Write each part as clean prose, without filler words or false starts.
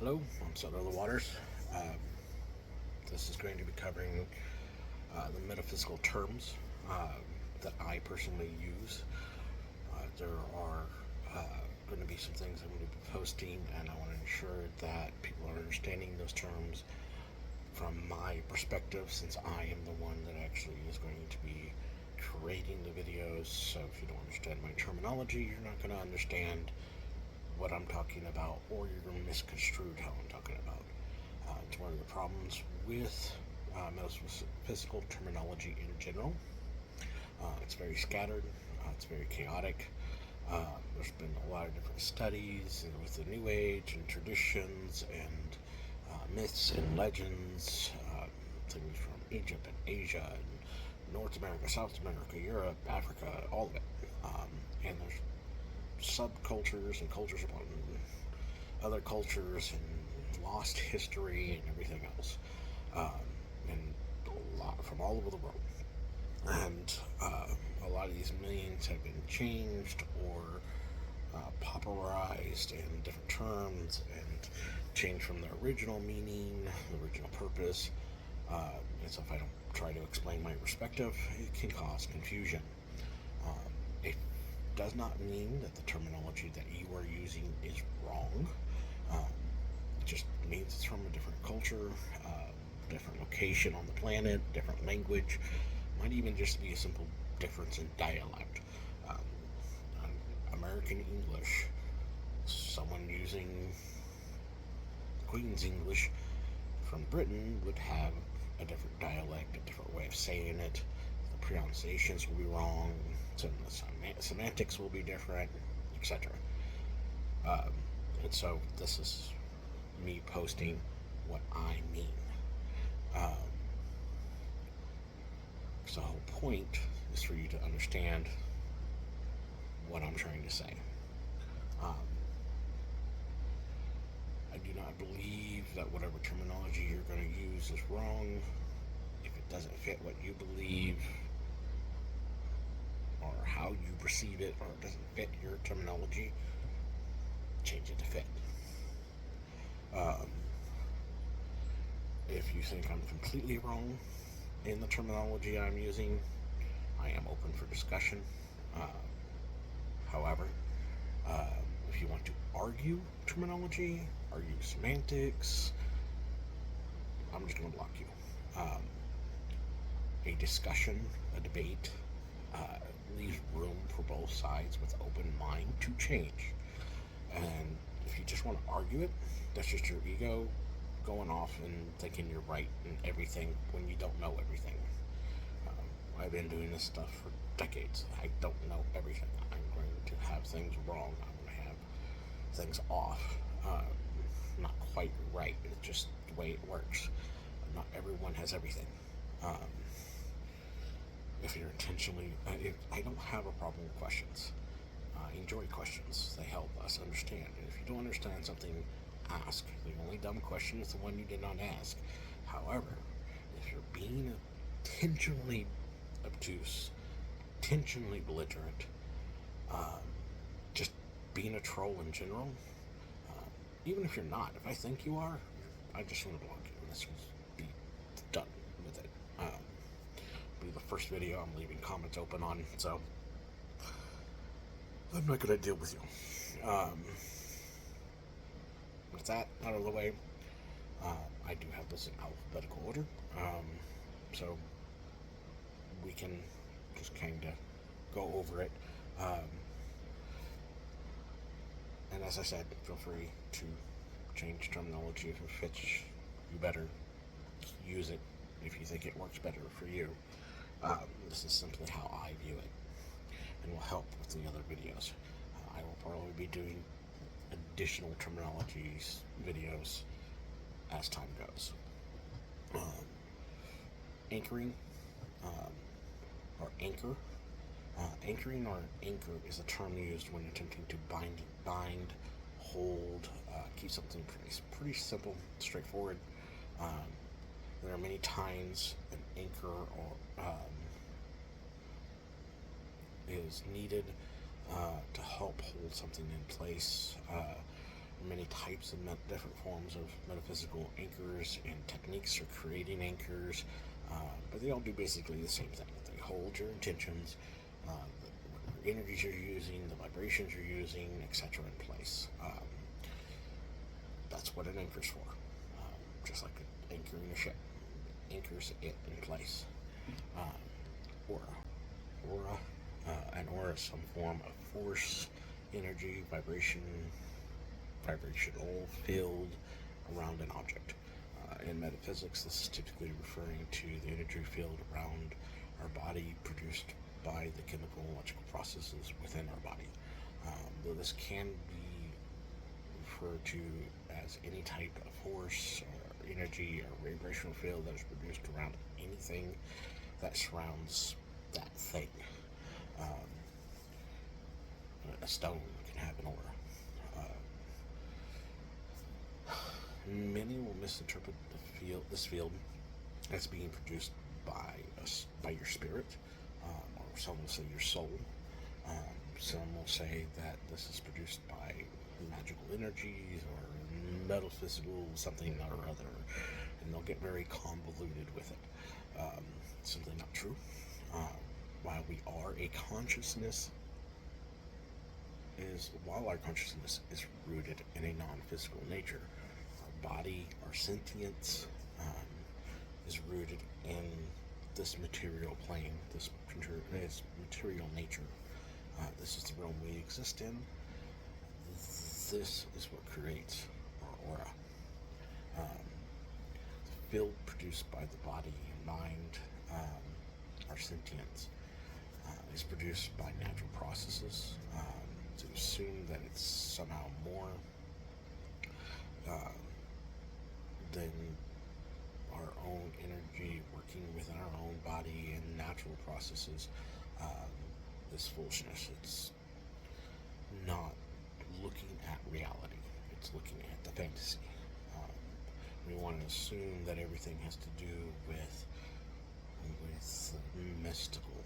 Hello, I'm Southern of the Waters. Um, this is going to be covering the metaphysical terms that I personally use. There are going to be some things I'm going to be posting, and I want to ensure that people are understanding those terms from my perspective, since I am the one that actually is going to be creating the videos. So if you don't understand my terminology, you're not going to understand what I'm talking about, or you're going to misconstrue how I'm talking about. It's one of the problems with metaphysical terminology in general. It's very scattered, it's very chaotic. There's been a lot of different studies with the New Age and traditions and myths and legends, things from Egypt and Asia and North America, South America, Europe, Africa, all of it. And there's subcultures and cultures upon other cultures and lost history and everything else, um, and a lot from all over the world. And a lot of these meanings have been changed or popularized in different terms and changed from their original meaning, the original purpose. And so if I don't try to explain my perspective, it can cause confusion. It does not mean that the terminology that you are using is wrong. Um, it just means it's from a different culture, different location on the planet, different language. Might even just be a simple difference in dialect. Um, American English, someone using Queen's English from Britain would have a different dialect, a different way of saying it. The pronunciations will be wrong, some the semantics will be different, etc. Um, and so this is me posting what I mean. Um, so the whole point is for you to understand what I'm trying to say. Um, I do not believe that whatever terminology you're going to use is wrong. If it doesn't fit what you believe or how you perceive it, or it doesn't fit your terminology, change it to fit. Um, if you think I'm completely wrong in the terminology I'm using, I am open for discussion. Uh, However, uh, if you want to argue terminology, argue semantics, I'm just going to block you. Um, a discussion, a debate, leaves room for both sides with open mind to change. And if you just want to argue it, that's just your ego going off and thinking you're right in everything when you don't know everything. I've been doing this stuff for decades. I don't know everything. I'm going to have things wrong. I'm going to have things off. Not quite right. It's just the way it works. Not everyone has everything. Um, if you're intentionally, I don't have a problem with questions. I enjoy questions. They help us understand. And if you don't understand something, ask. The only dumb question is the one you did not ask. However, if you're being intentionally obtuse, intentionally belligerent, um, just being a troll in general, even if you're not, if I think you are, I just want to block you. And this will be done with it. Be the first video I'm leaving comments open on, so I'm not going to deal with you. With that out of the way, I do have this in alphabetical order, so we can just kind of go over it. Um, and as I said, feel free to change terminology if it fits you better. Use it if you think it works better for you. This is simply how I view it, and will help with the other videos. I will probably be doing additional terminologies videos as time goes. Um, Anchoring, um, or anchor. Anchoring or anchor is a term used when attempting to bind, hold, keep something pretty simple, straightforward. Um, there are many times an anchor is needed to help hold something in place. many types of different forms of metaphysical anchors and techniques for creating anchors, but they all do basically the same thing. They hold your intentions, the energies you're using, the vibrations you're using, etc. in place. That's what an anchor's for. Just like anchoring a ship, anchors it in place. Aura. Aura. An aura is some form of force, energy, vibrational field around an object. In metaphysics, this is typically referring to the energy field around our body produced by the chemical and electrical processes within our body. Though this can be referred to as any type of force or energy or vibrational field that is produced around anything that surrounds that thing. A stone can have an aura. Many will misinterpret this field as being produced by your spirit, or some will say your soul. Some will say that this is produced by magical energies or metaphysical something or other, and they'll get very convoluted with it. Simply not true. While we are a consciousness, while our consciousness is rooted in a non-physical nature, our body, our sentience, is rooted in this material plane, this material nature. This is the realm we exist in. This is what creates our aura. The field produced by the body and mind, our sentience, is produced by natural processes. To assume that it's somehow more than our own energy working within our own body and natural processes is foolishness. It's not looking at reality. It's looking at the fantasy. We want to assume that everything has to do with mystical.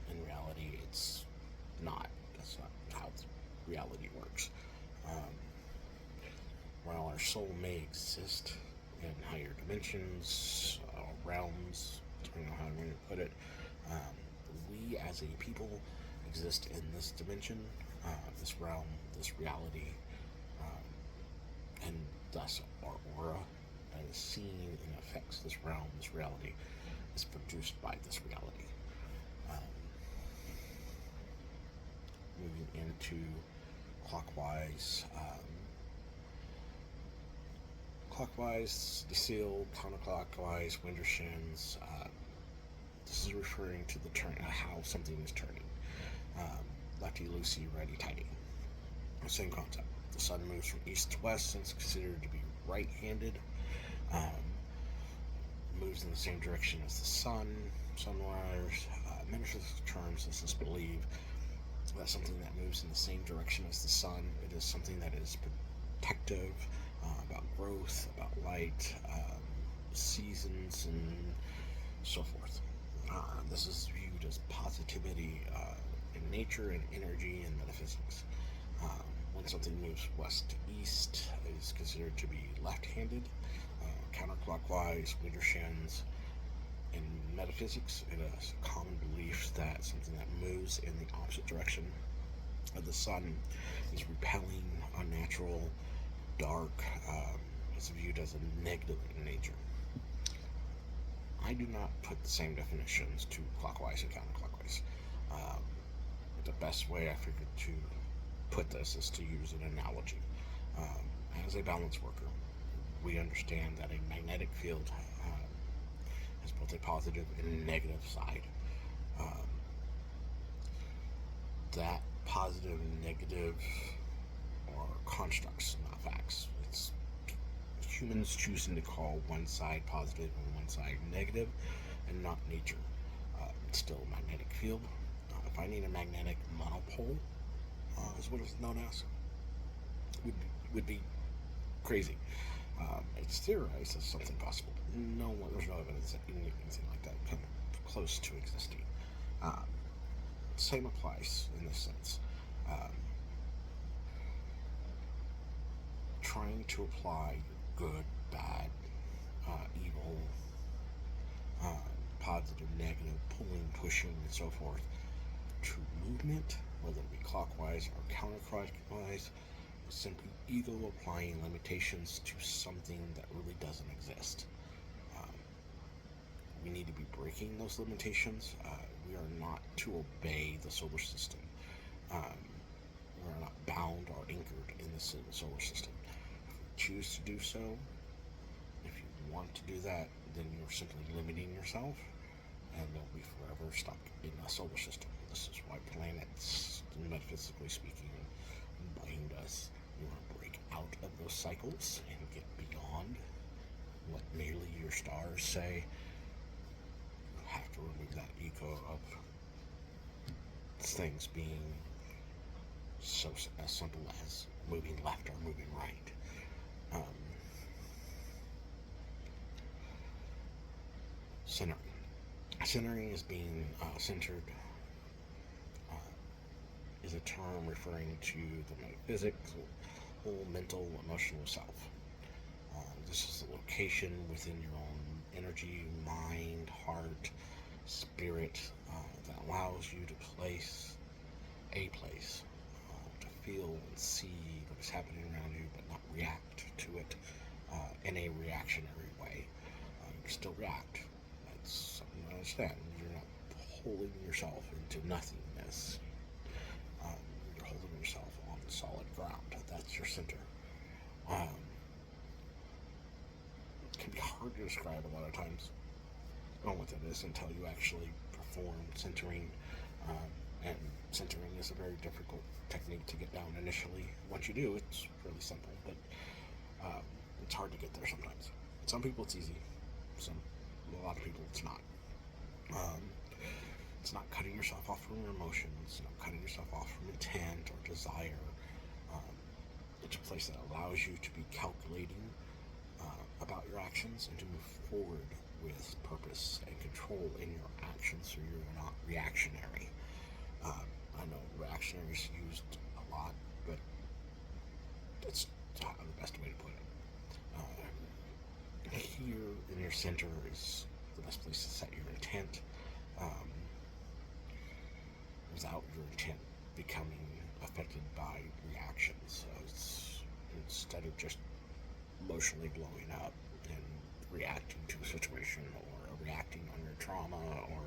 In reality, it's not. That's not how reality works. While our soul may exist in higher dimensions, realms, depending on how you want to put it, we as a people exist in this dimension, this realm, this reality, and thus our aura that is seen and affects this realm, this reality, is produced by this reality. Moving into clockwise, the seal, counterclockwise, wind or shins. This is referring to the turn, how something is turning. Lefty loosey, righty tighty. Same concept. The sun moves from east to west, and it's considered to be right-handed. Moves in the same direction as the sun. Sunrise. Metaphysical terms, this is believed that something that moves in the same direction as the sun. It is something that is protective, about growth, about light, seasons, and so forth. This is viewed as positivity in nature and energy and metaphysics. When something moves west to east, it is considered to be left-handed. Counterclockwise, wind or shins. In metaphysics, it is a common belief that something that moves in the opposite direction of the sun is repelling, unnatural, dark, is viewed as a negative in nature. I do not put the same definitions to clockwise and counterclockwise. The best way I figured to put this is to use an analogy. As a balance worker, we understand that a magnetic field has both a positive and a negative side. That positive and negative are constructs, not facts. It's humans choosing to call one side positive and one side negative, and not nature. It's still a magnetic field. Finding a magnetic monopole is what it's known as. Would be crazy. It's theorized as something possible. There's no evidence that anything like that come close to existing. Same applies in this sense. trying to apply good, bad, evil, positive, negative, pulling, pushing, and so forth to movement, whether it be clockwise or counterclockwise, is simply ego applying limitations to something that really doesn't exist. Um, we need to be breaking those limitations. We are not to obey the solar system. Um, we're not bound or anchored in the solar system. If we choose to do so, if you want to do that, then you're simply limiting yourself, and you'll be forever stuck in the solar system. This is why planets, metaphysically speaking, bind us. You want to break out of those cycles and get beyond what merely your stars say. You have to remove that ego of things being so as simple as moving left or moving right. Centering. Centering is being centered is a term referring to the metaphysical, whole mental, emotional self. This is a location within your own energy, mind, heart, spirit that allows you to place, to feel and see what is happening around you, but not react to it in a reactionary way. You still react. That's something to understand. You're not holding yourself into nothingness. You're holding yourself on solid ground. That's your center. It can be hard to describe a lot of times on what that is until you actually perform centering. And centering is a very difficult technique to get down initially. Once you do, it's really simple, but it's hard to get there sometimes. Some people it's easy. A lot of people it's not. It's not cutting yourself off from your emotions, not cutting yourself off from intent or desire. It's a place that allows you to be calculating about your actions and to move forward with purpose and control in your actions so you're not reactionary. I know reactionary is used a lot, but that's not the best way to put it. Here in your center is the best place to set your intent without your intent becoming affected by reactions. So instead of just emotionally blowing up and reacting to a situation or reacting on your trauma or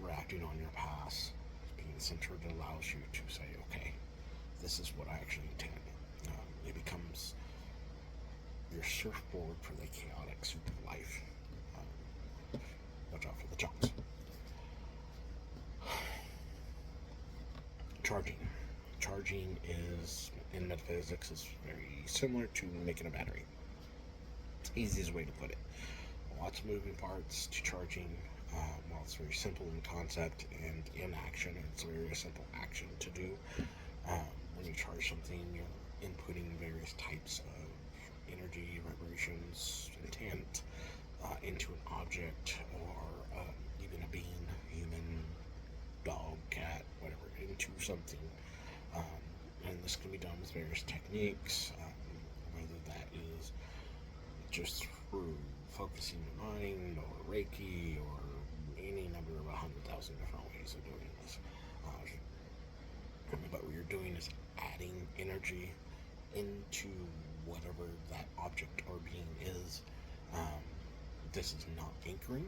reacting on your past, being centered allows you to say, okay, this is what I actually intend. It becomes your surfboard for the chaotic soup of life. Watch out for the chunks. Charging is, in metaphysics, is very similar to making a battery. It's the easiest way to put it. Lots of moving parts to charging. While it's very simple in concept and in action, it's a very simple action to do. When you charge something, you're inputting various types of energy, vibrations, intent into an object or even a being, human, dog, cat, whatever, into something. And this can be done with various techniques, whether that is just through focusing your mind or Reiki or any number of 100,000 different ways of doing this. But what you're doing is adding energy into whatever that object or being is. This is not anchoring.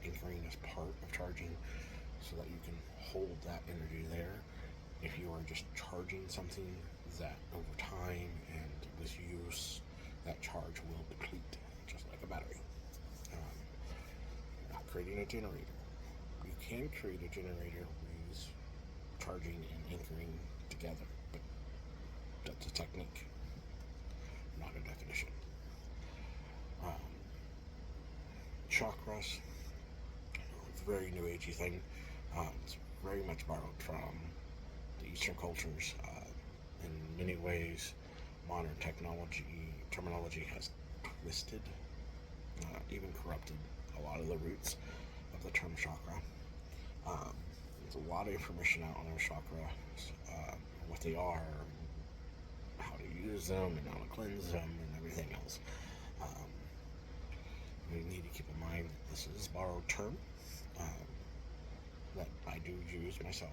Anchoring is part of charging so that you can hold that energy there. If you are just charging something that over time and with use, that charge will deplete, just like a battery. You're not creating a generator. You can create a generator with charging and anchoring together, but that's a technique, not a definition. Chakras, it's a very new agey thing. It's very much borrowed from the Eastern cultures. In many ways, modern terminology has twisted, even corrupted a lot of the roots of the term chakra. There's a lot of information out on our chakras, what they are, how to use them and how to cleanse them and everything else. Um, we need to keep in mind that this is a borrowed term um, that I do use myself.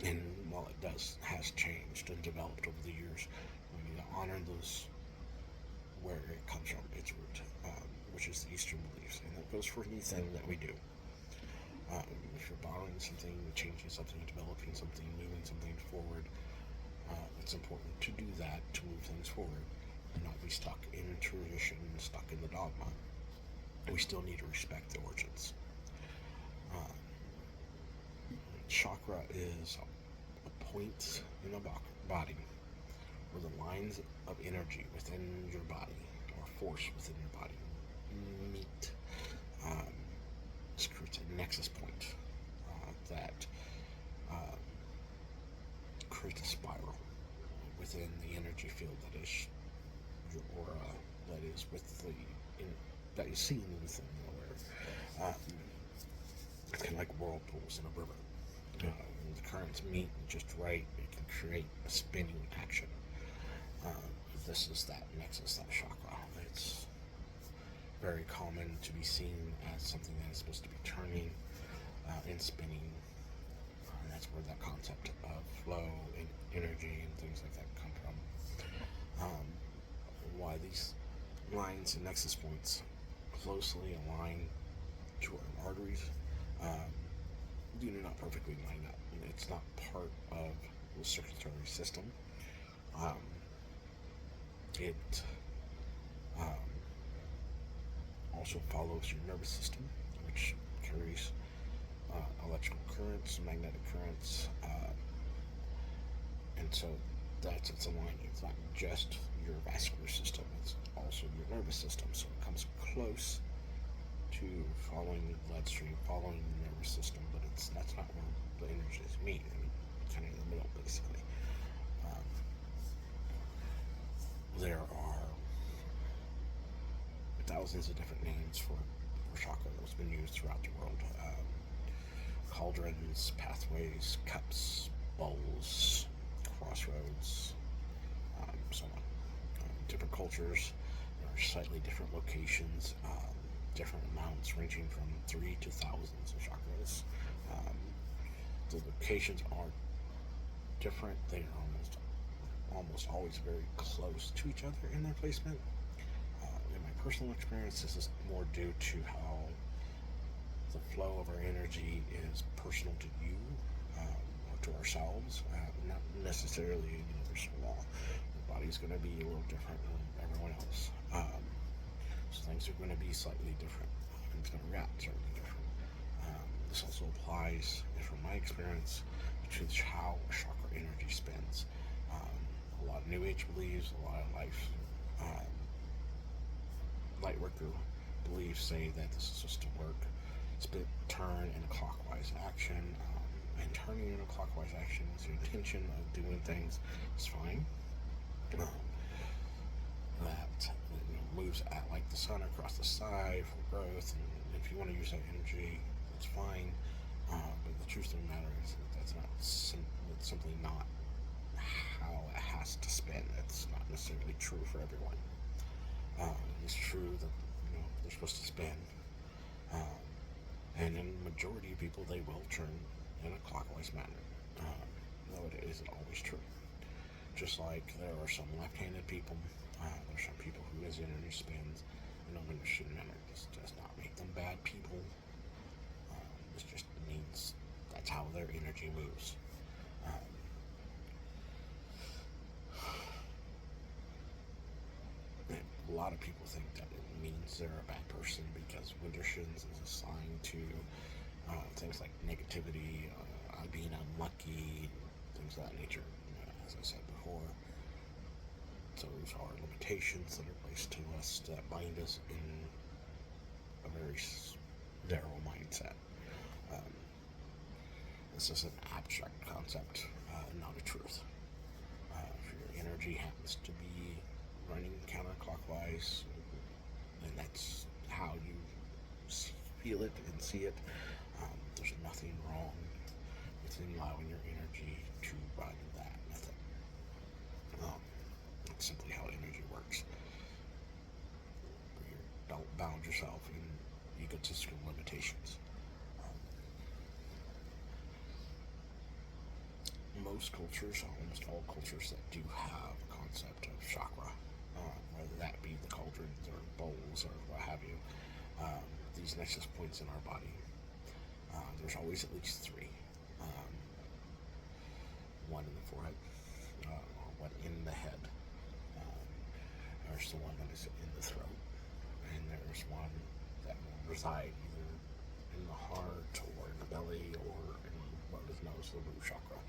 And while it has changed and developed over the years, we need to honor those where it comes from, its root, which is the Eastern beliefs, and that goes for anything that we do. If you're borrowing something, changing something, developing something, moving something forward, it's important to do that to move things forward and not be stuck in tradition, stuck in the dogma. We still need to respect the origins. Chakra is a point in the body where the lines of energy within your body or force within your body meet. This creates a nexus point that creates a spiral within the energy field that is your aura, that is with that is seen within nowhere. It's kind of like whirlpools in a river. When the currents meet just right, it can create a spinning action. This is that nexus, that chakra. It's very common to be seen as something that is supposed to be turning and spinning. And that's where that concept of flow and energy and things like that come from. Why these lines and nexus points closely align to our arteries do not perfectly line up. It's not part of the circulatory system. It also follows your nervous system, which carries electrical currents, magnetic currents, and so that's its alignment. It's not just your vascular system, it's also your nervous system. So it comes close to following the bloodstream, following the nervous system, but that's not where the energies meet. I mean, kind of in the middle, basically. There are thousands of different names for chakra that's been used throughout the world. Cauldrons, pathways, cups, bowls, crossroads, so on. Different cultures, there are slightly different locations, different amounts ranging from 3 to thousands of chakras. The locations are different. They are almost always very close to each other in their placement. In my personal experience, this is more due to how the flow of our energy is personal to you or to ourselves, not necessarily a universal law. The body's going to be a little different than everyone else. So things are going to be slightly different. It's going to react certainly different. This also applies, from my experience, to how chakra energy spins. A lot of New Age beliefs, a lot of light worker beliefs say that this is just to work, turn in a clockwise action, and turning in a clockwise action with the intention of doing things is fine. That moves at like the sun across the sky for growth, and if you want to use that energy, that's fine. But the truth of the matter is that that's it's simply not how it has to spin. It's not necessarily true for everyone. It's true that they're supposed to spin, and in the majority of people, they will turn in a clockwise manner. Though it isn't always true. Just like there are some left-handed people, there are some people whose energy spins in a understood manner. This does not make them bad people. This just means that's how their energy moves. A lot of people think that it means they're a bad person because Wintershins is assigned to things like negativity, being unlucky, things of that nature. As I said before, those are limitations that are placed to us that bind us in a very narrow mindset. This is an abstract concept, not a truth. If your energy happens to be running counterclockwise, and that's how you feel it and see it, there's nothing wrong with allowing your energy to run that method. That's simply how energy works. You don't bound yourself in egotistical limitations. Most cultures, almost all cultures that do have a concept of chakra, whether that be the cauldrons or bowls or what have you, these nexus points in our body, there's always at least three. Um, One in the forehead, one in the head. There's the one that is in the throat, and there's one that will reside either in the heart or in the belly or in what is known as the root chakra.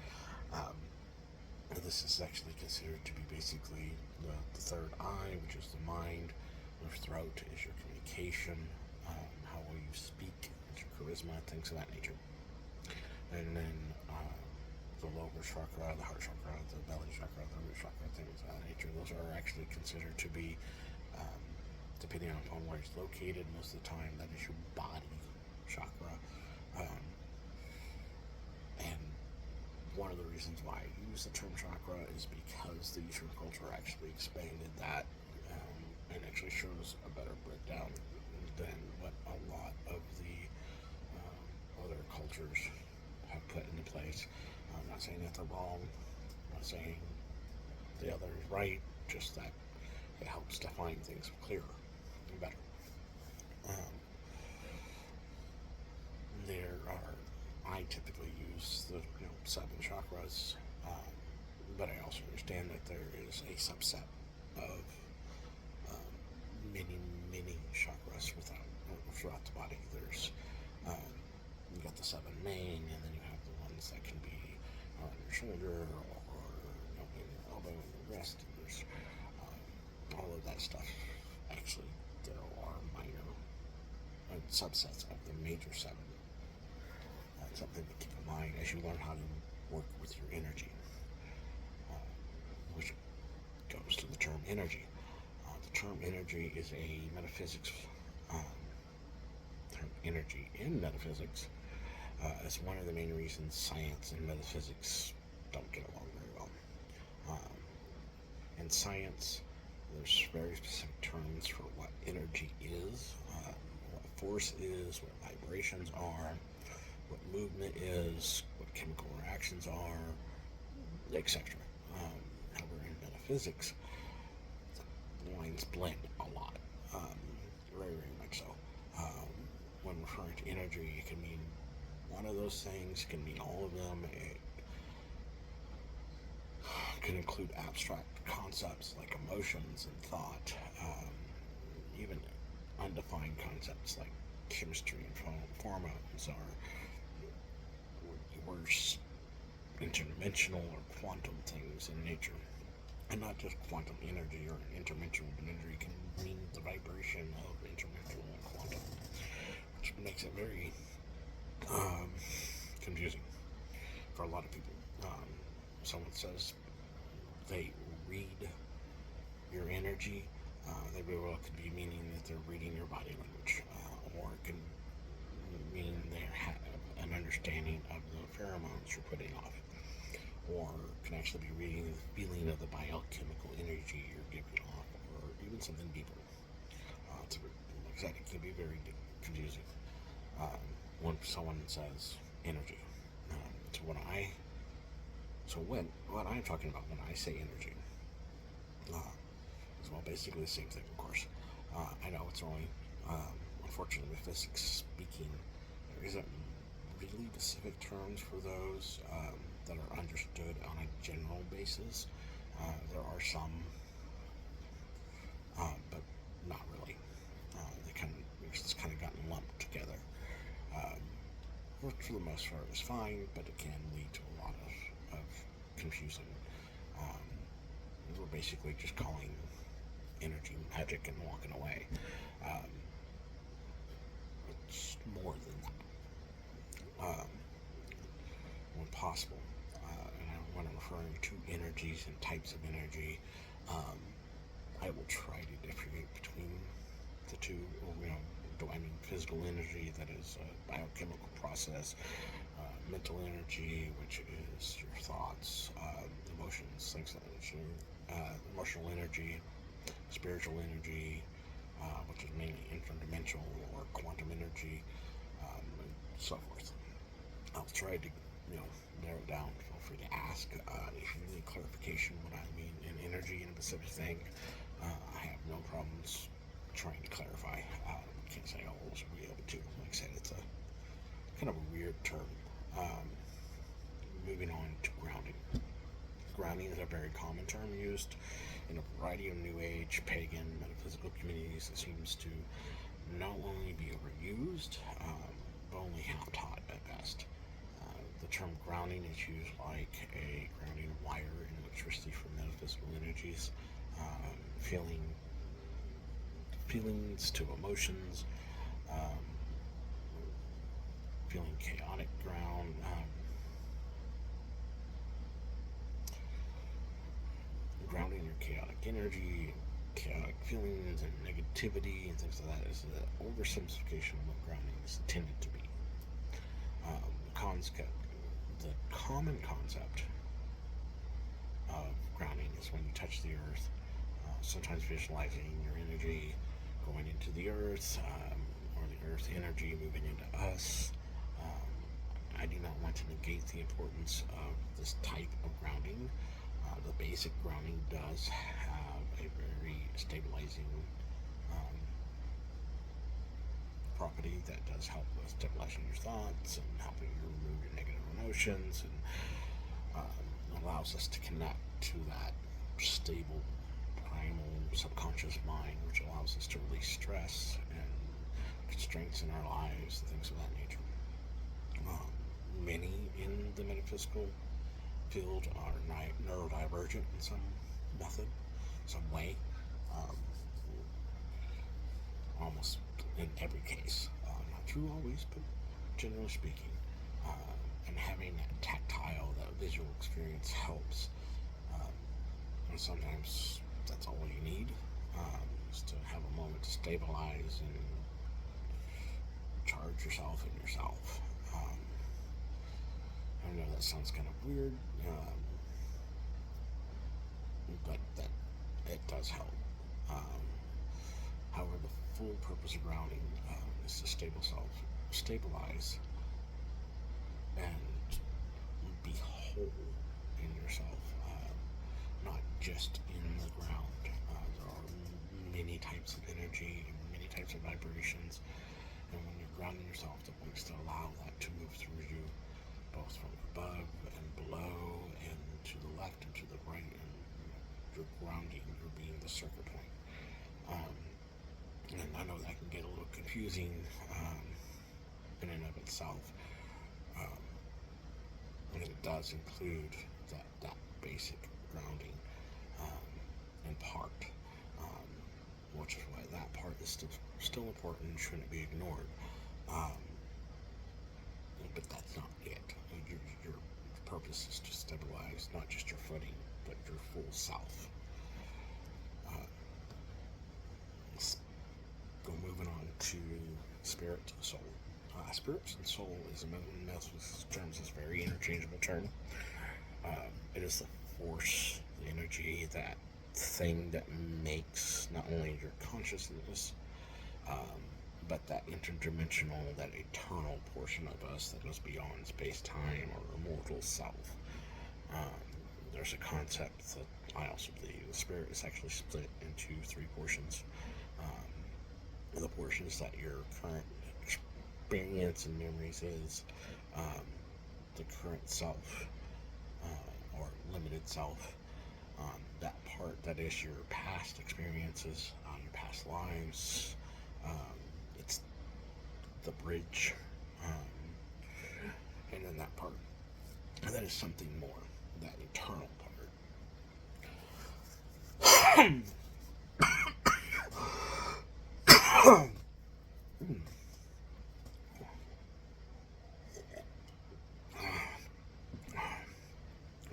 This is actually considered to be basically the third eye, which is the mind. The throat is your communication, how will you speak, it's your charisma, things of that nature. And then the lower chakra, the heart chakra, the belly chakra, the root chakra, things of that nature. Those are actually considered to be, depending on where it's located, most of the time that is your body chakra. And one of the reasons why I use the term chakra is because the Eastern culture actually expanded that and actually shows a better breakdown than what a lot of the other cultures have put into place. I'm not saying that they're wrong. I'm not saying the other is right. Just that it helps define things clearer and better. There are. I typically use the 7 chakras, but I also understand that there is a subset of many chakras throughout the body. There's you got the 7 main, and then you have the ones that can be on your shoulder or in your elbow and your wrist. There's all of that stuff. Actually, there are minor subsets of the major 7. That's something to keep in mind as you learn how to work with your energy, which goes to the term energy. The term energy is a metaphysics term. Energy in metaphysics is one of the main reasons science and metaphysics don't get along very well. In science, there's very specific terms for what energy is, what force is, what vibrations are, what movement is, what chemical reactions are, etc. However, in metaphysics, the lines blend a lot, very much so. When referring to energy, it can mean one of those things, it can mean all of them. It can include abstract concepts like emotions and thought, even undefined concepts like chemistry and hormones are worse interdimensional or quantum things in nature. And not just quantum energy or interdimensional energy can mean the vibration of interdimensional and quantum, which makes it very confusing for a lot of people. Someone says they read your energy, they very well could be meaning that they're reading your body language, or it can mean they have an understanding of the pheromones you're putting off, or can actually be reading the feeling of the biochemical energy you're giving off, or even something deeper. Like I said, it can be very confusing when someone says energy. What I'm talking about when I say energy is basically the same thing, of course. I know it's only, unfortunately, with physics speaking, there isn't really specific terms for those that are understood on a general basis. There are some, but not really. It's kind of gotten lumped together. For the most part, it's fine, but it can lead to a lot of confusion. We're basically just calling energy magic and walking away. It's more than that. When possible. And when I'm referring to energies and types of energy, I will try to differentiate between the two. Do I mean physical energy, that is a biochemical process, mental energy, which is your thoughts, emotions, things like that nature, emotional energy, spiritual energy, which is mainly interdimensional or quantum energy, and so forth. I'll try to, narrow it down. Feel free to ask if you need clarification what I mean in energy and a specific thing. I have no problems trying to clarify. Can't say I'll always be able to. Like I said, it's a kind of a weird term. Um, Moving on to grounding. Grounding is a very common term used in a variety of New Age, pagan, metaphysical communities. It seems to not only be overused, but only half taught at best. The term grounding is used like a grounding wire in electricity for metaphysical energies, feelings to emotions, um, feeling chaotic ground. Grounding your chaotic energy, chaotic feelings, and negativity, and things like that is the oversimplification of what grounding is intended to be. The common concept of grounding is when you touch the earth, sometimes visualizing your energy going into the earth, or the earth energy moving into us. I do not want to negate the importance of this type of grounding. The basic grounding does have a very stabilizing property that does help with stabilizing your thoughts and helping you remove your negative emotions, and allows us to connect to that stable primal subconscious mind, which allows us to release stress and constraints in our lives and things of that nature. Many in the metaphysical field are neurodivergent in some method, some way, almost in every case. Not true always, but generally speaking. And having that tactile, that visual experience helps. And sometimes that's all you need, is to have a moment to stabilize and charge yourself and yourself. I know that sounds kind of weird, but that it does help. However, the full purpose of grounding is to stabilize and be whole in yourself, not just in the ground. There are many types of energy, many types of vibrations, and when you're grounding yourself, the points to allow that to move through you, both from above and below, and to the left and to the right, and you're grounding, you're being the circuit point. And I know that can get a little confusing in and of itself, and it does include that basic grounding in part, which is why that part is still important and shouldn't be ignored. But that's not it. Your purpose is to stabilize not just your footing, but your full self. Go moving on to spirit and soul. Spirit and soul is a metaphysical terms is a very interchangeable term. It is the force, the energy, that thing that makes not only your consciousness, but that interdimensional, that eternal portion of us that goes beyond space-time or immortal self. There's a concept that I also believe the spirit is actually split into three portions. The portions that your current experience and memories is, the current self, or limited self, that part that is your past experiences, your past lives, it's the bridge, and then that part that is something more, that eternal part.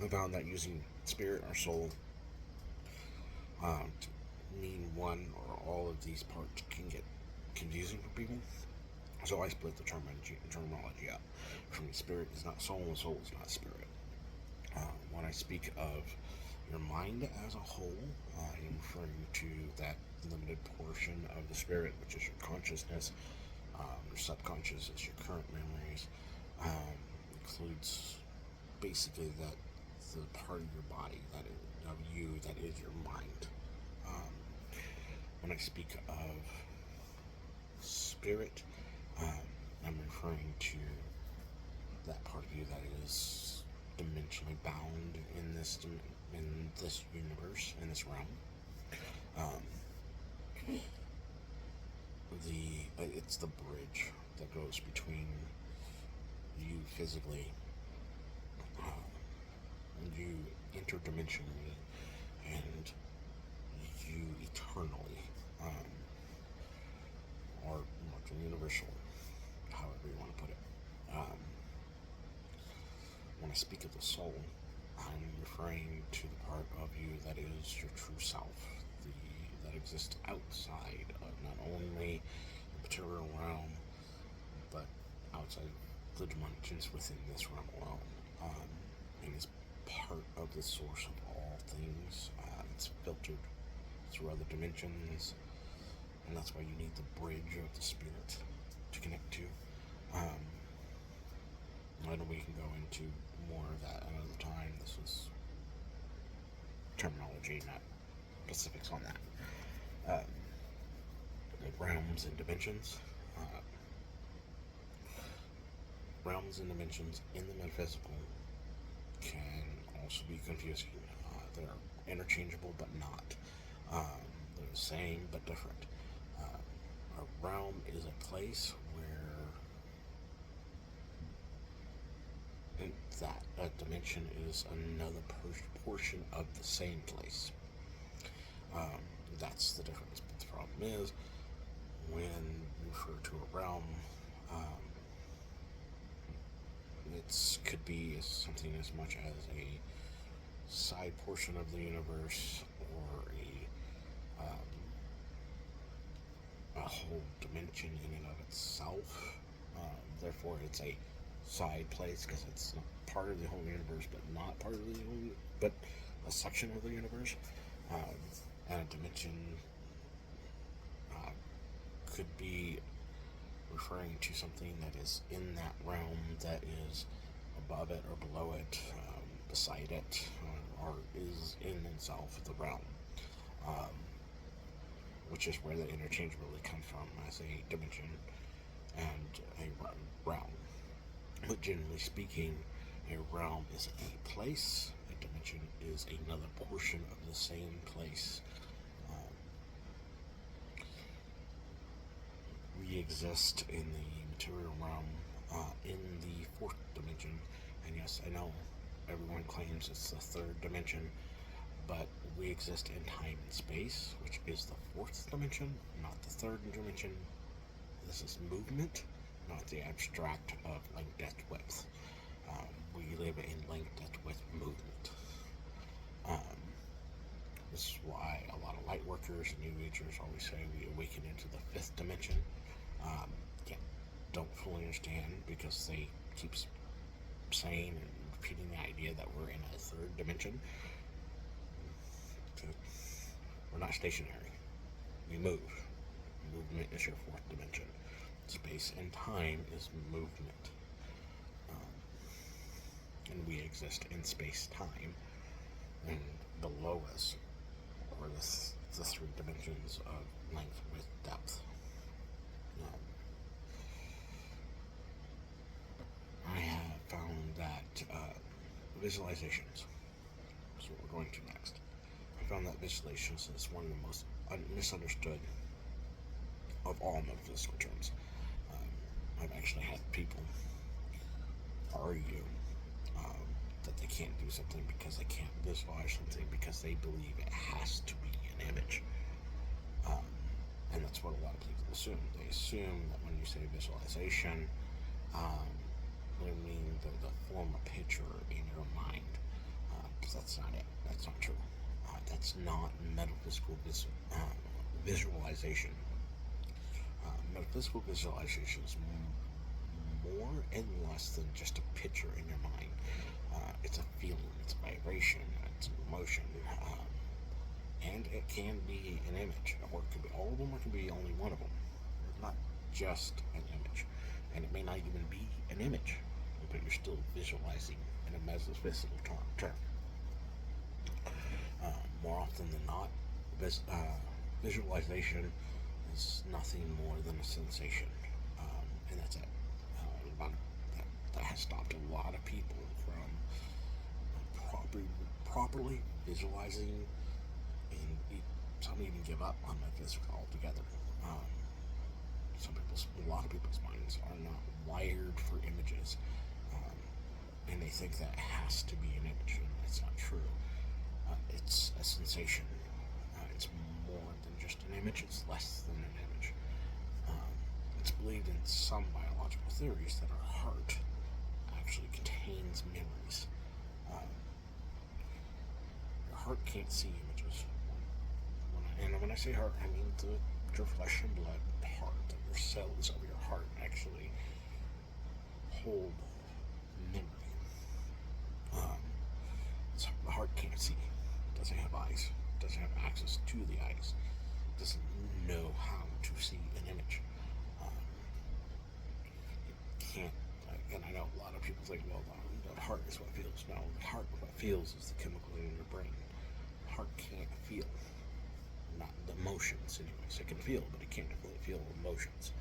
I found that using spirit or soul to mean one or all of these parts can get confusing for people. So I split the terminology up. For me, spirit is not soul, and soul is not spirit. When I speak of Your mind as a whole, I'm referring to that limited portion of the spirit, which is your consciousness. Your subconscious is your current memories. Includes basically the part of your body of you that is your mind. When I speak of spirit, I'm referring to that part of you that is dimensionally bound in this universe, in this realm. It's the bridge that goes between you physically, you interdimensionally, and you eternally, or universal, however you want to put it. When I speak of the soul, I'm referring to the part of you that is your true self, that exists outside of not only the material realm, but outside the dimensions within this realm alone, and is part of the source of all things. It's filtered through other dimensions, and that's why you need the bridge of the spirit to connect to. I know we can go into more of that another time. This is terminology, not specifics on that. Realms and dimensions. Realms and dimensions in the metaphysical can also be confusing. They're interchangeable but not. They're the same but different. A realm is a place where that dimension is another portion of the same place. That's the difference. But the problem is, when you refer to a realm, it could be something as much as a side portion of the universe, or a whole dimension in and of itself. Therefore, it's a side place because it's not part of the whole universe, but not part of the whole, but a section of the universe. And a dimension could be referring to something that is in that realm, that is above it or below it, beside it, or is in itself the realm, which is where the interchangeability comes from as a dimension and a realm. But generally speaking, a realm is a place, a dimension is another portion of the same place. We exist in the material realm, in the fourth dimension, and yes, I know everyone claims it's the third dimension, but we exist in time and space, which is the fourth dimension, not the third dimension. This is movement, not the abstract of length, depth, width. We live in length, depth, width movement. This is why a lot of light workers and New Agers always say we awaken into the fifth dimension. Yeah, don't fully understand, because they keep saying and repeating the idea that we're in a third dimension. We're not stationary. We move. Movement is your fourth dimension. Space and time is movement. And we exist in space-time. And below us are the three dimensions of length, width, depth. I have found that visualizations is what we're going to next. I found that visualizations is one of the most misunderstood of all metaphysical terms. I've actually had people argue that they can't do something because they can't visualize something because they believe it has to be an image. And that's what a lot of people assume. They assume that when you say visualization, they mean the form a picture in your mind. Because that's not it. That's not true. That's not metaphysical visualization. Metaphysical visualization is more and less than just a picture in your mind. It's a feeling, it's a vibration, it's an emotion, and it can be an image, or it could be all of them, or it could be only one of them. It's not just an image, and it may not even be an image, but you're still visualizing in a metaphysical term. More often than not, visualization is nothing more than a sensation, and that's it. About that has stopped a lot of people from properly visualizing, and some even give up on metaphysical altogether. Um, a lot of people's minds are not wired for images, and they think that it has to be an image, and that's not true. It's a sensation. It's more than just an image. It's less than an image. It's believed in some biological theories that our heart actually contains memories. Um, your heart can't see images. And when I say heart, I mean your flesh and blood heart. Your cells of your heart actually hold memory. So the heart can't see. It doesn't have eyes. It doesn't have access to the eyes. It doesn't know how to see an image. It can't. And I know a lot of people think, well, the heart is what feels. No, the heart, what feels is the chemical in your brain. The heart can't feel. Not the emotions, anyways. It can feel, but it can't really feel emotions.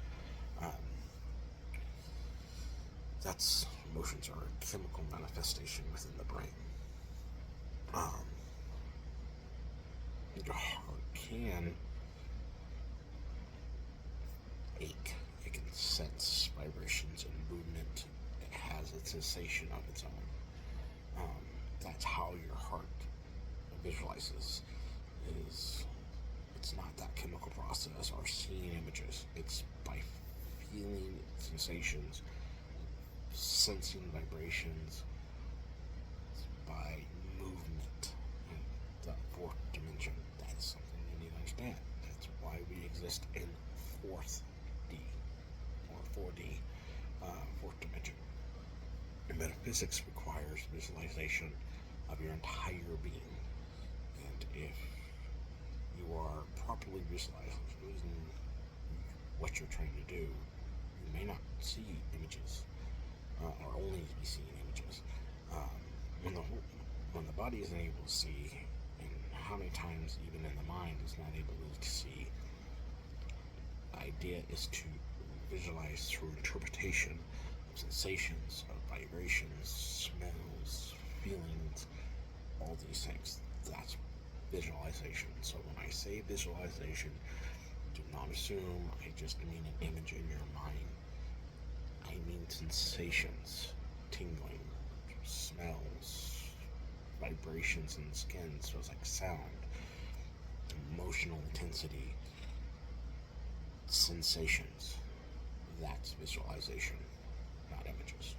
That's emotions are a chemical manifestation within the brain. Your heart can ache. It can sense vibrations and movement. It has a sensation of its own. That's how your heart visualizes. It's not that chemical process or seeing images. It's by feeling sensations, sensing vibrations, by movement, and that fourth dimension. That is something you need to understand. That's why we exist in fourth D or 4D, fourth dimension. And metaphysics requires visualization of your entire being, and if you are properly visualizing what you're trying to do, you may not see images, or only be seeing images. When the body isn't able to see, and how many times even in the mind is not able to see, the idea is to visualize through interpretation of sensations, of vibrations, smells, feelings, all these things. That's visualization. So when I say visualization, do not assume I just mean an image in your mind. I mean sensations, tingling, smells, vibrations in the skin, so it's like sound, emotional intensity, sensations. That's visualization, not images.